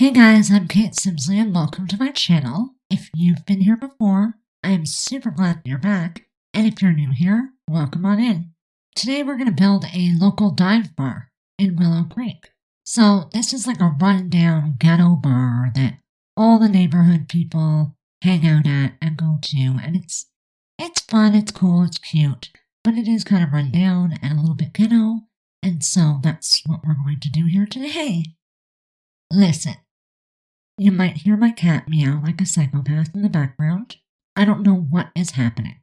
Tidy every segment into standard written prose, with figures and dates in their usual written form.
Hey guys, I'm Kate Simsley and welcome to my channel. If you've been here before, I am super glad you're back, and if you're new here, welcome on in. Today we're going to build a local dive bar in Willow Creek. So this is like a rundown ghetto bar that all the neighborhood people hang out at and go to, and it's fun, it's cool, it's cute, but it is kind of run down and a little bit ghetto, and so that's what we're going to do here today. Listen. You might hear my cat meow like a psychopath in the background. I don't know what is happening.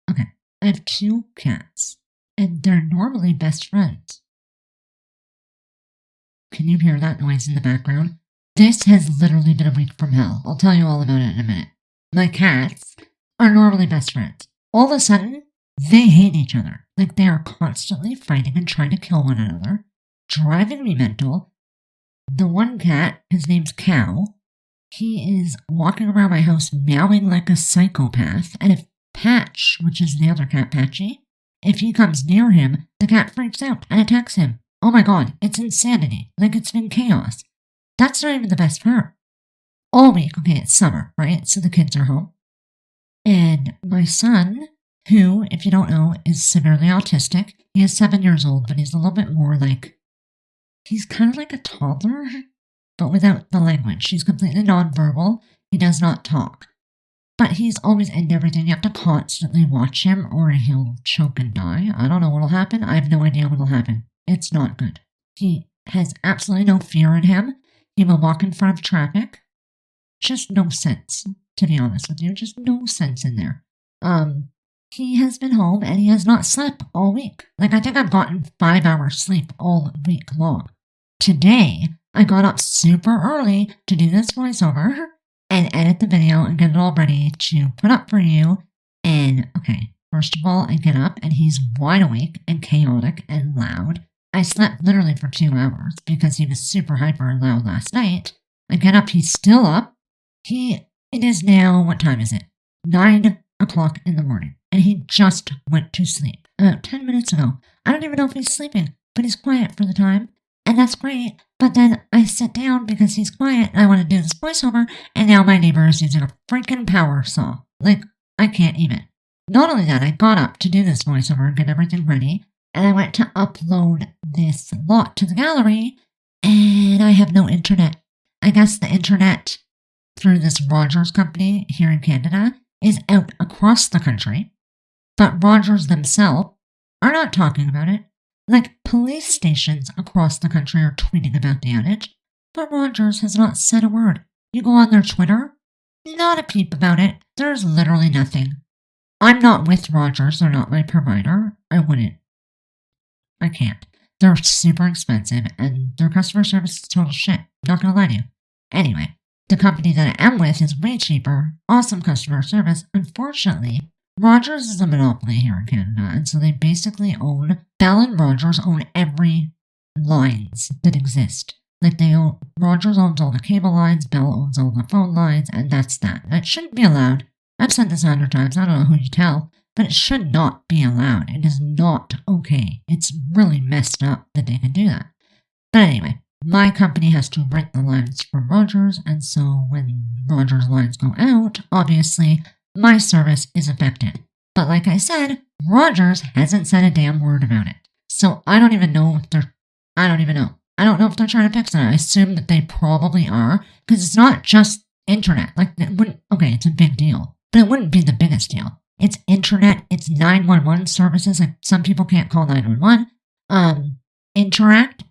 Okay, I have two cats, and they're normally best friends. Can you hear that noise in the background? This has literally been a week from hell. I'll tell you all about it in a minute. My cats are normally best friends. All of a sudden, they hate each other. Like they are constantly fighting and trying to kill one another, driving me mental. The one cat, his name's Cow, he is walking around my house meowing like a psychopath, and if Patch, which is the other cat, Patchy, if he comes near him, the cat freaks out and attacks him. Oh my god, it's insanity. Like it's been chaos. That's not even the best part. All week, okay, it's summer, right? So the kids are home. And my son, who, if you don't know, is severely autistic, he is 7 years old, but he's a little bit more like, he's kind of like a toddler, but without the language. He's completely nonverbal. He does not talk. But he's always in everything. You have to constantly watch him or he'll choke and die. I don't know what'll happen. I have no idea what'll happen. It's not good. He has absolutely no fear in him. He will walk in front of traffic. Just no sense, to be honest with you. Just no sense in there. He has been home and he has not slept all week. Like, I think I've gotten 5 hours sleep all week long. Today, I got up super early to do this voiceover and edit the video and get it all ready to put up for you. And, okay, first of all, I get up and he's wide awake and chaotic and loud. I slept literally for 2 hours because he was super hyper and loud last night. I get up, he's still up. It is now, what time is it? 9 o'clock in the morning. And he just went to sleep about 10 minutes ago. I don't even know if he's sleeping, but he's quiet for the time, and that's great. But then I sit down because he's quiet, and I want to do this voiceover, and now my neighbor is using a freaking power saw. Like, I can't even. Not only that, I got up to do this voiceover and get everything ready, and I went to upload this lot to the gallery, and I have no internet. I guess the internet through this Rogers company here in Canada is out across the country. But Rogers themselves are not talking about it. Like, police stations across the country are tweeting about the outage, but Rogers has not said a word. You go on their Twitter, not a peep about it. There's literally nothing. I'm not with Rogers. They're not my provider. I wouldn't. I can't. They're super expensive, and their customer service is total shit. Not gonna lie to you. Anyway, the company that I am with is way cheaper. Awesome customer service. Unfortunately, Rogers is a monopoly here in Canada, and so they basically own, Bell and Rogers own every lines that exist. Like Rogers owns all the cable lines, Bell owns all the phone lines, and that's that. That shouldn't be allowed. I've said this 100 times, I don't know who you tell, but it should not be allowed. It is not okay. It's really messed up that they can do that. But anyway, my company has to rent the lines from Rogers, and so when Rogers lines go out, obviously, my service is affected. But like I said, Rogers hasn't said a damn word about it. So I don't even know if they're... I don't know if they're trying to fix it. I assume that they probably are, because it's not just internet. Like, it wouldn't... Okay, it's a big deal, but it wouldn't be the biggest deal. It's internet, it's 911 services, like some people can't call 911. Interact.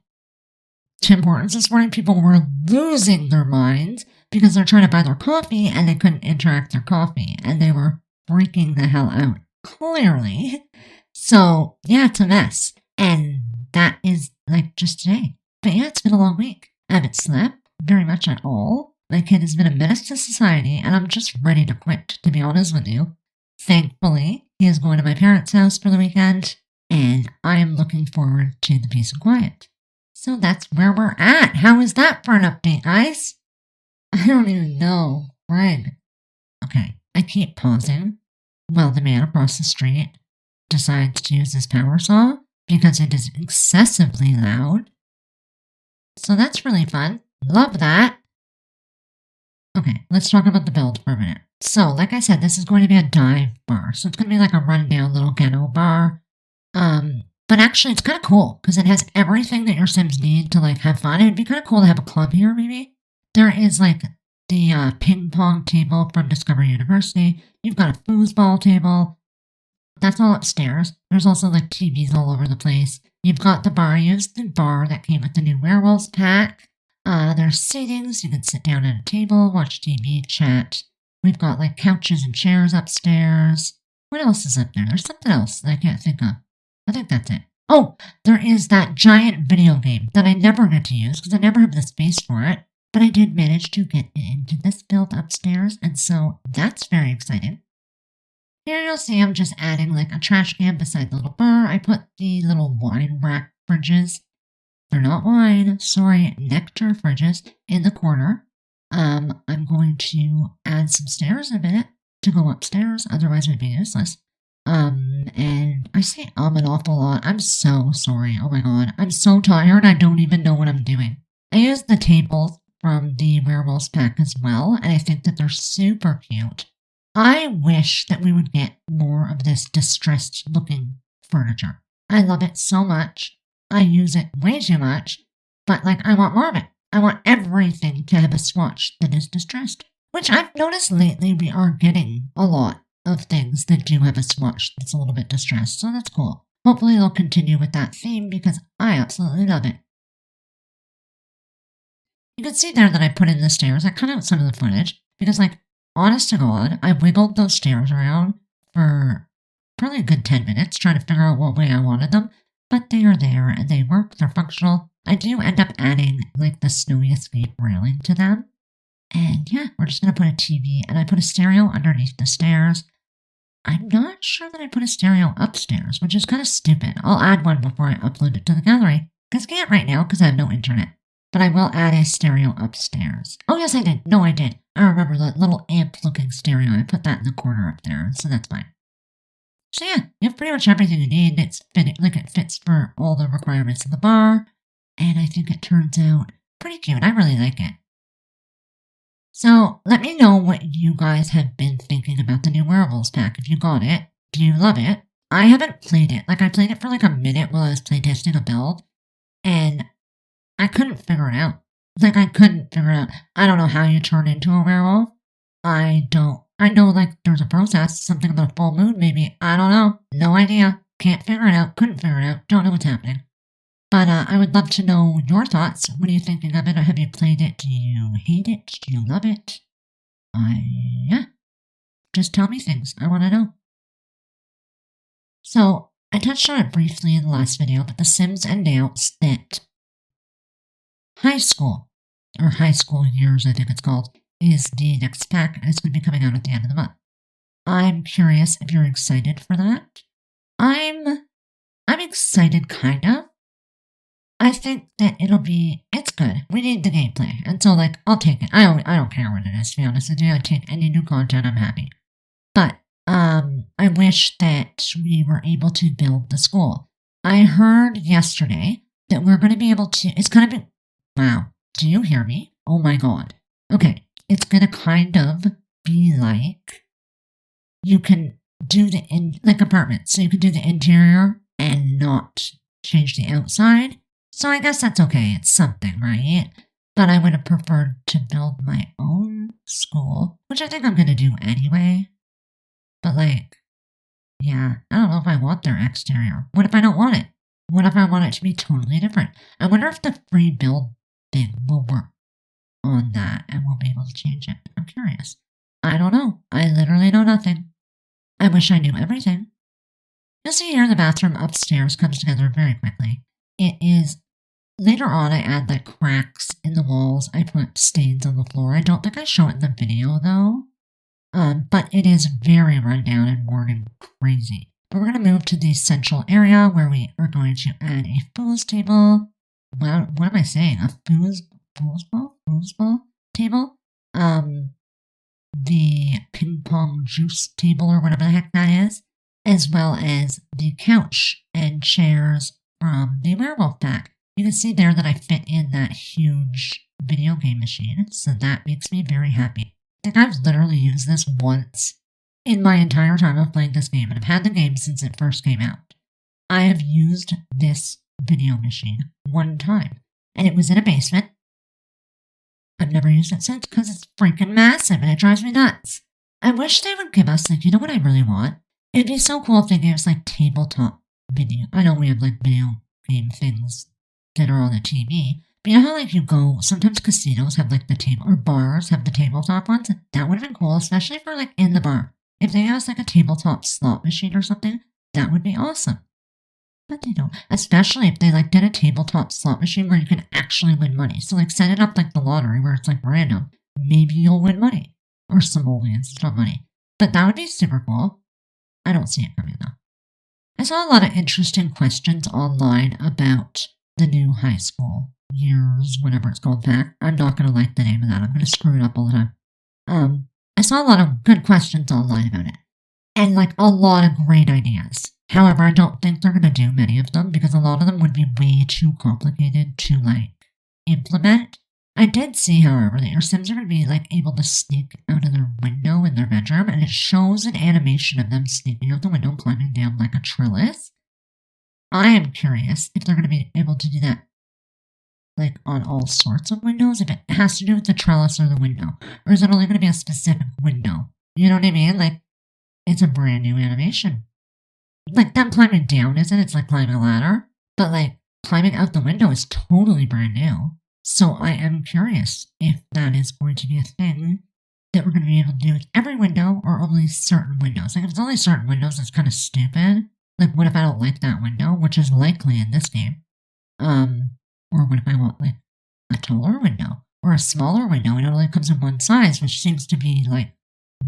Tim Hortons this morning, people were losing their minds because they're trying to buy their coffee and they couldn't interact their coffee and they were freaking the hell out, clearly. So, yeah, it's a mess. And that is like just today. But yeah, it's been a long week. I haven't slept very much at all. My kid has been a menace to society and I'm just ready to quit, to be honest with you. Thankfully, he is going to my parents' house for the weekend and I am looking forward to the peace and quiet. So that's where we're at. How is that for an update, guys? I don't even know. Right. Okay, I keep pausing while the man across the street decides to use his power saw because it is excessively loud. So that's really fun. Love that. Okay, let's talk about the build for a minute. So, like I said, this is going to be a dive bar. So it's going to be like a rundown little ghetto bar. But actually, it's kind of cool because it has everything that your Sims need to like have fun. It'd be kind of cool to have a club here, maybe. There is like the ping pong table from Discovery University. You've got a foosball table. That's all upstairs. There's also like TVs all over the place. You've got the bar. Use the bar that came with the new werewolves pack. There's seatings. You can sit down at a table, watch TV, chat. We've got like couches and chairs upstairs. What else is up there? There's something else that I can't think of. I think that's it. Oh, there is that giant video game that I never get to use because I never have the space for it. But I did manage to get into this build upstairs, and so that's very exciting. Here you'll see I'm just adding like a trash can beside the little bar. I put the little wine rack fridges. They're not wine, sorry, nectar fridges in the corner. I'm going to add some stairs in a minute to go upstairs, otherwise it would be useless. And I say an awful lot. I'm so sorry. Oh my god. I'm so tired. I don't even know what I'm doing. I used the tables from the werewolves pack as well, and I think that they're super cute. I wish that we would get more of this distressed looking furniture. I love it so much. I use it way too much, but like I want more of it. I want everything to have a swatch that is distressed, which I've noticed lately we are getting a lot of things that do have a swatch that's a little bit distressed, so that's cool. Hopefully they'll continue with that theme because I absolutely love it. You can see there that I put in the stairs. I cut out some of the footage because, like, honest to God, I wiggled those stairs around for probably a good 10 minutes trying to figure out what way I wanted them, but they are there and they work, they're functional. I do end up adding, like, the snowy escape railing to them. And yeah, we're just going to put a TV, and I put a stereo underneath the stairs. I'm not sure that I put a stereo upstairs, which is kind of stupid. I'll add one before I upload it to the gallery, because I can't right now because I have no internet. But I will add a stereo upstairs. Oh yes, I did. No, I did. I remember that little amp-looking stereo. I put that in the corner up there, so that's fine. So yeah, you have pretty much everything you need. It fits for all the requirements of the bar, and I think it turns out pretty cute. I really like it. So let me know what you guys have been thinking about the new werewolves pack. If you got it, do you love it? I haven't played it. Like I played it for like a minute while I was playtesting a build, and I couldn't figure it out. Like I couldn't figure it out. I don't know how you turn into a werewolf. I know like there's a process, something about a full moon maybe. I don't know. No idea. Can't figure it out. Couldn't figure it out. Don't know what's happening. But I would love to know your thoughts. What are you thinking of it? Have you played it? Do you hate it? Do you love it? Yeah. Just tell me things. I want to know. So, I touched on it briefly in the last video, but The Sims announced that high school years, I think it's called, is the next pack, and it's going to be coming out at the end of the month. I'm curious if you're excited for that. I'm excited, kind of. I think that it's good. We need the gameplay, and so, like, I'll take it. I don't care what it is, to be honest with you. I take any new content, I'm happy. But, I wish that we were able to build the school. I heard yesterday that we're going to be able to, it's going to be, wow, do you hear me? Oh my god. Okay, it's going to kind of be like, you can do like apartments, so you can do the interior and not change the outside. So I guess that's okay, it's something, right? But I would have preferred to build my own school, which I think I'm going to do anyway. But like, yeah, I don't know if I want their exterior. What if I don't want it? What if I want it to be totally different? I wonder if the free build thing will work on that and we'll be able to change it. I'm curious. I don't know. I literally know nothing. I wish I knew everything. You'll see here the bathroom upstairs comes together very quickly. It is, later on I add like cracks in the walls. I put stains on the floor. I don't think I show it in the video though. But it is very run down and worn and crazy. But we're going to move to the central area where we are going to add a foos table. What am I saying? A foosball table? The ping pong juice table or whatever the heck that is. As well as the couch and chairs from the werewolf pack. You can see there that I fit in that huge video game machine, so that makes me very happy. I think I've literally used this once in my entire time of playing this game, and I've had the game since it first came out. I have used this video machine one time, and it was in a basement. I've never used it since because it's freaking massive and it drives me nuts. I wish they would give us, like, you know what I really want? It'd be so cool if they gave us, like, tabletop video. I know we have, like, video game things that are on the TV, but you know how, like, you go, sometimes casinos have, like, the table, or bars have the tabletop ones? That would have been cool, especially for, like, in the bar. If they gave us, like, a tabletop slot machine or something, that would be awesome. But they don't. Especially if they, like, did a tabletop slot machine where you can actually win money. So, like, set it up like the lottery where it's, like, random. Maybe you'll win money. Or simoleons, it's not money. But that would be super cool. I don't see it coming, though. I saw a lot of interesting questions online about the new high school years, whatever it's called back. I'm not going to like the name of that. I'm going to screw it up all the time. I saw a lot of good questions online about it. And, like, a lot of great ideas. However, I don't think they're going to do many of them because a lot of them would be way too complicated to, like, implement. I did see, however, that your Sims are going to be, like, able to sneak out of their window in their bedroom, and it shows an animation of them sneaking out the window and climbing down like a trellis. I am curious if they're going to be able to do that, like, on all sorts of windows, if it has to do with the trellis or the window, or is it only going to be a specific window? You know what I mean? Like, it's a brand new animation. Like, them climbing down isn't, it's like climbing a ladder, but, like, climbing out the window is totally brand new. So I am curious if that is going to be a thing that we're going to be able to do with every window or only certain windows. Like, if it's only certain windows, that's kind of stupid. Like, what if I don't like that window, which is likely in this game? Or what if I want, like, a taller window or a smaller window and it only comes in one size, which seems to be, like,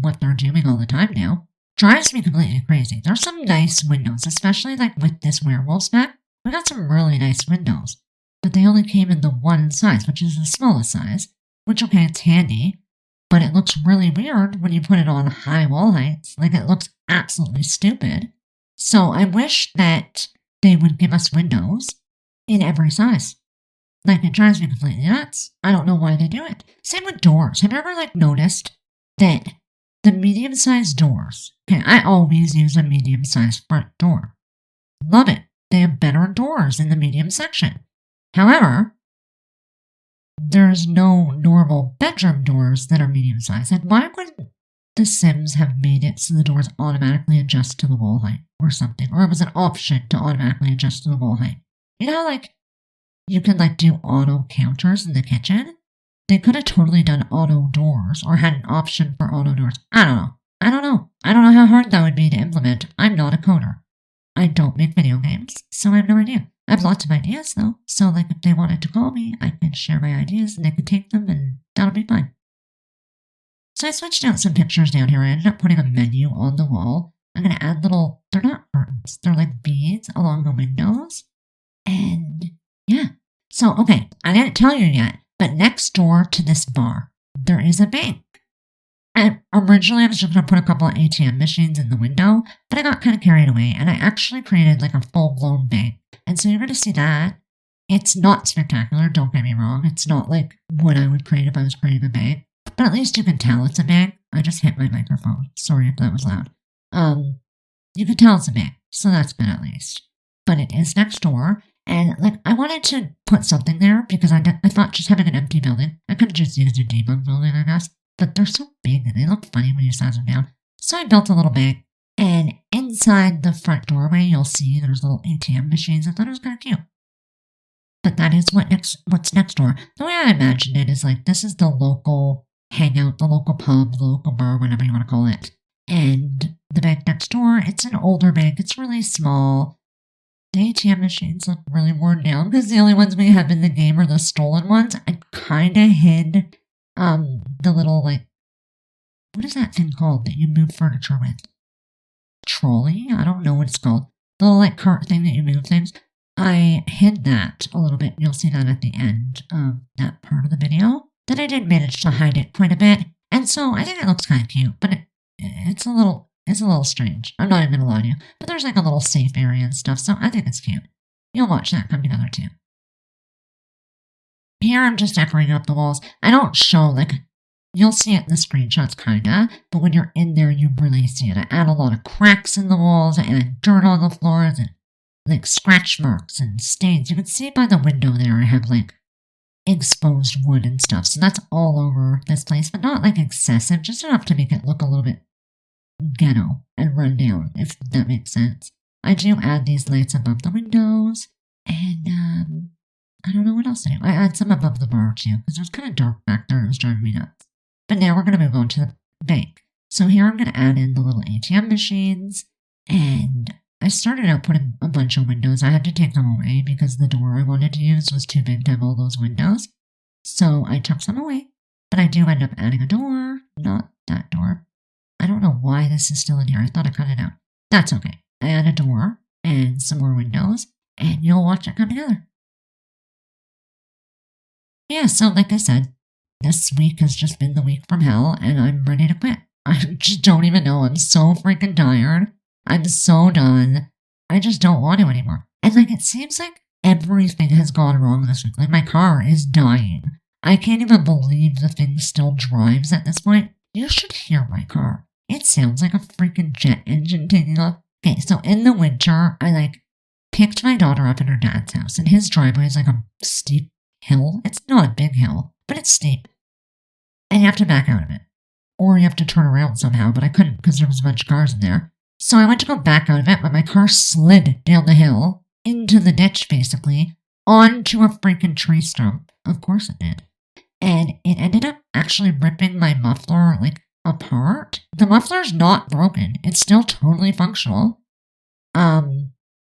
what they're doing all the time now. Drives me completely crazy. There's some nice windows, especially, like, with this werewolf spec. We got some really nice windows. But they only came in the one size, which is the smallest size. Which, okay, it's handy, but it looks really weird when you put it on high wall heights. Like, it looks absolutely stupid. So I wish that they would give us windows in every size. Like, it drives me completely nuts. I don't know why they do it. Same with doors. Have you ever, like, noticed that the medium-sized doors, okay, I always use a medium-sized front door. Love it. They have better doors in the medium section. However, there's no normal bedroom doors that are medium-sized. And why wouldn't the Sims have made it so the doors automatically adjust to the wall height or something? Or it was an option to automatically adjust to the wall height. You know how, like, you can, like, do auto counters in the kitchen? They could have totally done auto doors or had an option for auto doors. I don't know. I don't know how hard that would be to implement. I'm not a coder. I don't make video games, so I have no idea. I have lots of ideas, though, so, like, if they wanted to call me, I could share my ideas and they could take them, and that'll be fine. So I switched out some pictures down here. I ended up putting a menu on the wall. I'm going to add little, they're not curtains, they're like beads along the windows. And, yeah. So, okay, I didn't tell you yet, but next door to this bar, there is a bank. And originally I was just going to put a couple of ATM machines in the window, but I got kind of carried away, and I actually created, like, a full-blown bank. And so you're going to see that. It's not spectacular, don't get me wrong. It's not like what I would create if I was creating a bank. But at least you can tell it's a bank. I just hit my microphone. Sorry if that was loud. You can tell it's a bank, so that's good at least. But it is next door, and, like, I wanted to put something there because I thought just having an empty building, I could have just used a debug building, I guess. But they're so big and they look funny when you size them down. So I built a little bank, and inside the front doorway, you'll see there's little ATM machines. I thought it was kind of cute. But that is what's next door. The way I imagined it is, like, this is the local hangout, the local pub, the local bar, whatever you want to call it. And the bank next door, it's an older bank. It's really small. The ATM machines look really worn down because the only ones we have in the game are the stolen ones. I kind of hid the little, like, what is that thing called that you move furniture with? Trolley? I don't know what it's called. The little, like, cart thing that you move things. I hid that a little bit. You'll see that at the end of that part of the video. That I did manage to hide it quite a bit. And so I think it looks kind of cute, but it's a little strange. I'm not even going to lie to you. But there's, like, a little safe area and stuff, so I think it's cute. You'll watch that come together too. Here I'm just decorating up the walls. I don't show, like, you'll see it in the screenshots, kinda, but when you're in there, you really see it. I add a lot of cracks in the walls, I add dirt on the floors, and, like, scratch marks and stains. You can see by the window there, I have, like, exposed wood and stuff. So that's all over this place, but not, like, excessive, just enough to make it look a little bit ghetto and run down, if that makes sense. I do add these lights above the windows, and, I don't know what else I do. I add some above the bar, too, because it was kind of dark back there. It was driving me nuts. But now we're going to move on to the bank. So here I'm going to add in the little ATM machines, and I started out putting a bunch of windows. I had to take them away because the door I wanted to use was too big to have all those windows. So I took some away, but I do end up adding a door, not that door. I don't know why this is still in here. I thought I cut it out. That's okay. I add a door and some more windows, and you'll watch it come together. Yeah, so like I said, this week has just been the week from hell, and I'm ready to quit. I just don't even know. I'm so freaking tired. I'm so done. I just don't want to anymore. And like, it seems like everything has gone wrong this week. Like, my car is dying. I can't even believe the thing still drives at this point. You should hear my car. It sounds like a freaking jet engine taking off. Okay, so in the winter, I picked my daughter up at her dad's house, and his driveway is like a steep hill. It's not a big hill, but it's steep. And you have to back out of it. Or you have to turn around somehow, but I couldn't because there was a bunch of cars in there. So I went to go back out of it, but my car slid down the hill, into the ditch basically, onto a freaking tree stump. Of course it did. And it ended up actually ripping my muffler, apart. The muffler's not broken. It's still totally functional.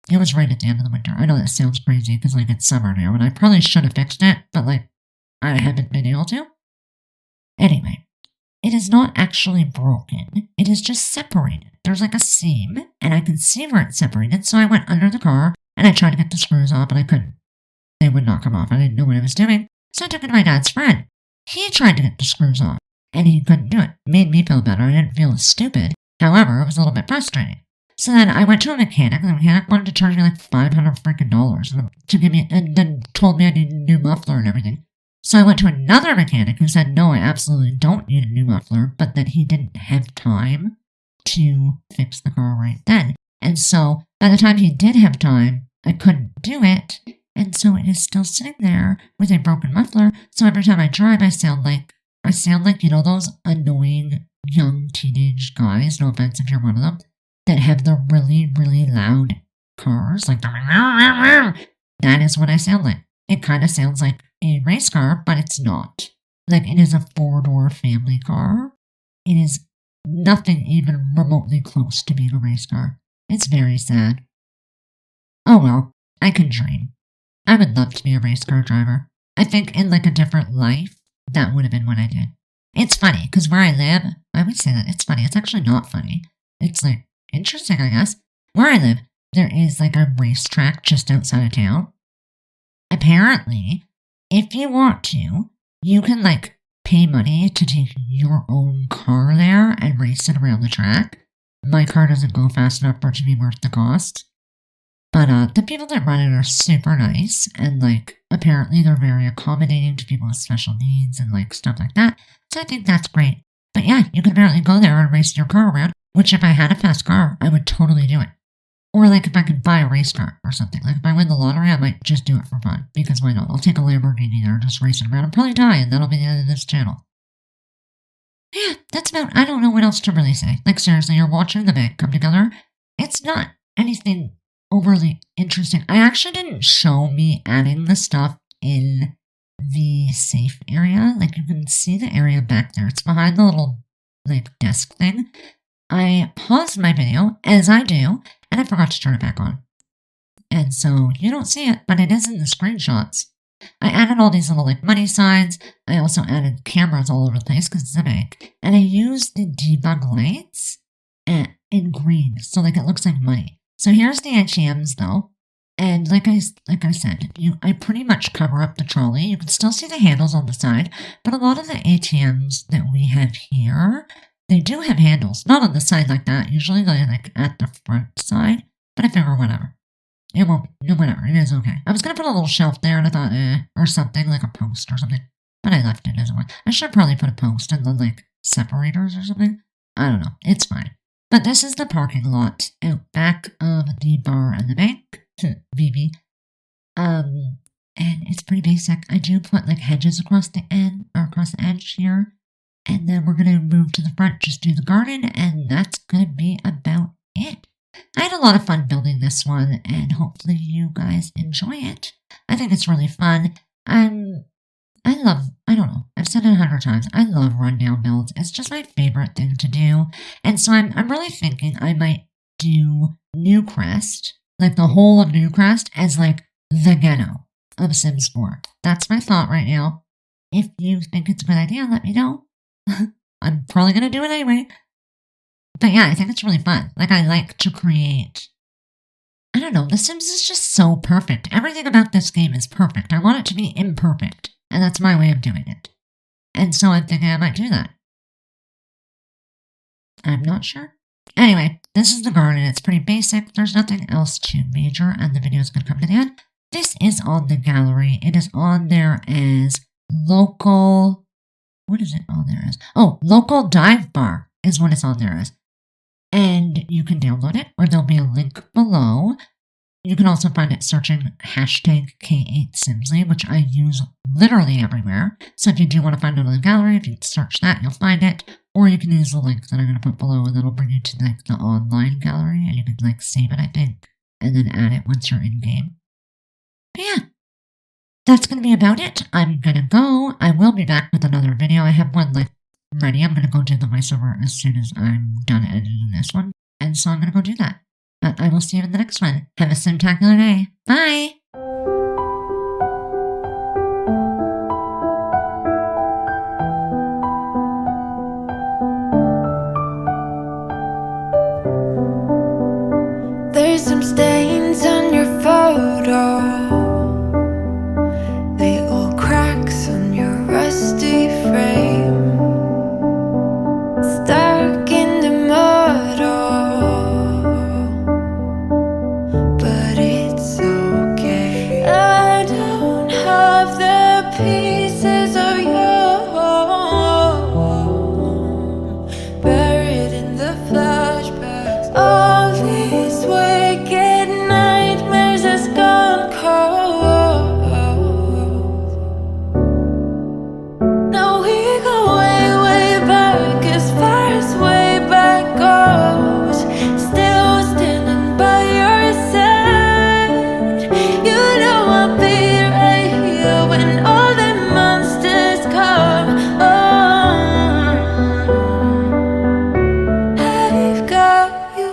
It was right at the end of the winter. I know that sounds crazy because, it's summer now, and I probably should have fixed it, but, I haven't been able to. Anyway, it is not actually broken. It is just separated. There's, a seam, and I can see where it's separated, so I went under the car, and I tried to get the screws off, but I couldn't. They would not come off. I didn't know what I was doing, so I took it to my dad's friend. He tried to get the screws off, and he couldn't do it. It made me feel better. I didn't feel as stupid. However, it was a little bit frustrating. So then I went to a mechanic, and the mechanic wanted to charge me $500 freaking dollars to give me, and then told me I needed a new muffler and everything. So I went to another mechanic who said, no, I absolutely don't need a new muffler, but that he didn't have time to fix the car right then. And so by the time he did have time, I couldn't do it, and so it is still sitting there with a broken muffler. So every time I drive, I sound like those annoying young teenage guys, no offense if you're one of them, that have the really, really loud cars, that is what I sound like. It kind of sounds like a race car, but it's not. It is a 4-door family car. It is nothing even remotely close to being a race car. It's very sad. Oh well, I can dream. I would love to be a race car driver. I think in a different life, that would have been what I did. It's funny, because where I live, I would say that it's funny. It's actually not funny. It's interesting, I guess. Where I live, there is a racetrack just outside of town. Apparently, if you want to, you can pay money to take your own car there and race it around the track. My car doesn't go fast enough for it to be worth the cost. But the people that run it are super nice, and apparently they're very accommodating to people with special needs and stuff like that. So I think that's great. But yeah, you can apparently go there and race your car around, which if I had a fast car, I would totally do it. Or if I could buy a race car or something. If I win the lottery, I might just do it for fun. Because why not? I'll take a Lamborghini there and just race it around. I'll probably die, and that'll be the end of this channel. Yeah, that's about, I don't know what else to really say. Seriously, you're watching the bank come together. It's not anything overly interesting. I actually didn't show me adding the stuff in the safe area. You can see the area back there. It's behind the little, desk thing. I paused my video, as I do, and I forgot to turn it back on. And so you don't see it, but it is in the screenshots. I added all these little money signs. I also added cameras all over the place because it's a bank. And I used the debug lights in green, so it looks like money. So here's the ATMs though. And like I said, I pretty much cover up the trolley. You can still see the handles on the side, but a lot of the ATMs that we have here, they do have handles. Not on the side like that. Usually they're at the front side, but I figure whatever. It won't, no, whatever, it is okay. I was gonna put a little shelf there and I thought, or something, like a post or something. But I left it as it was. I should probably put a post in the, like, separators or something. I don't know, it's fine. But this is the parking lot out back of the bar and the bank, BB. And it's pretty basic. I do put, like, hedges across the edge here. And then we're gonna move to the front, just do the garden, and that's gonna be about it. I had a lot of fun building this one, and hopefully you guys enjoy it. I think it's really fun. I don't know, I've said it 100 times, I love rundown builds. It's just my favorite thing to do. And so I'm really thinking I might do Newcrest, like the whole of Newcrest, as like the ghetto of Sims 4. That's my thought right now. If you think it's a good idea, let me know. I'm probably gonna do it anyway. But yeah, I think it's really fun. Like, I like to create... I don't know, The Sims is just so perfect. Everything about this game is perfect. I want it to be imperfect. And that's my way of doing it. And so I'm thinking I might do that. I'm not sure. Anyway, this is the garden. It's pretty basic. There's nothing else too major, and the video is going to come to the end. This is on the gallery. It is on there as local... What is it on there as? Oh, local dive bar is what it's on there as. And you can download it, or there'll be a link below. You can also find it searching hashtag K8Simsley, which I use literally everywhere. So if you do want to find it on the gallery, if you search that, you'll find it. Or you can use the link that I'm going to put below, and that'll bring you to like the online gallery, and you can like save it, I think, and then add it once you're in game. But yeah, that's going to be about it. I'm going to go. I will be back with another video. I have one like ready. I'm going to go do the voiceover as soon as I'm done editing this one. And so I'm going to go do that. But I will see you in the next one. Have a spectacular day. Bye! There's some stains on your photo, little cracks on your rusty frame. Stuck in the mud, but it's okay. I don't have the pieces of you buried in the flashbacks. All these wicked nightmares has gone cold. Now we go way, way back, as far as way back goes. Still standing by your side. You know I'll be right here when all the monsters come. I've got you.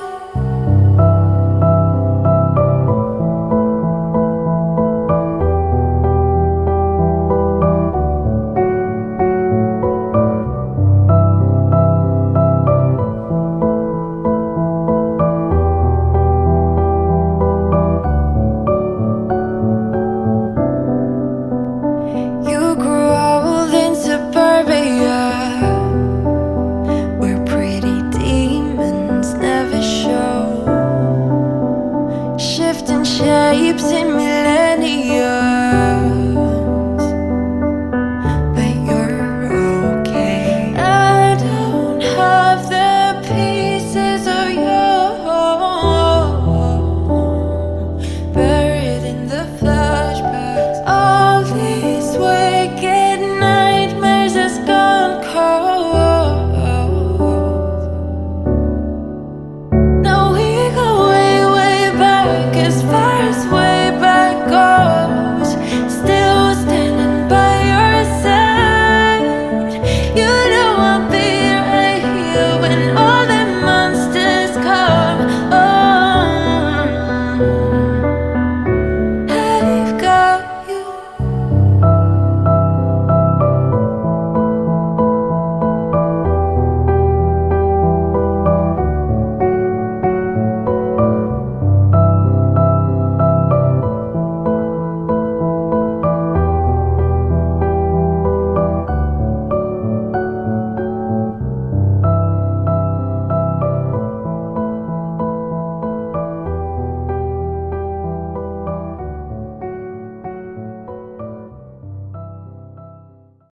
You grew old in suburbia, where pretty demons never show. Shifting shapes in millennia.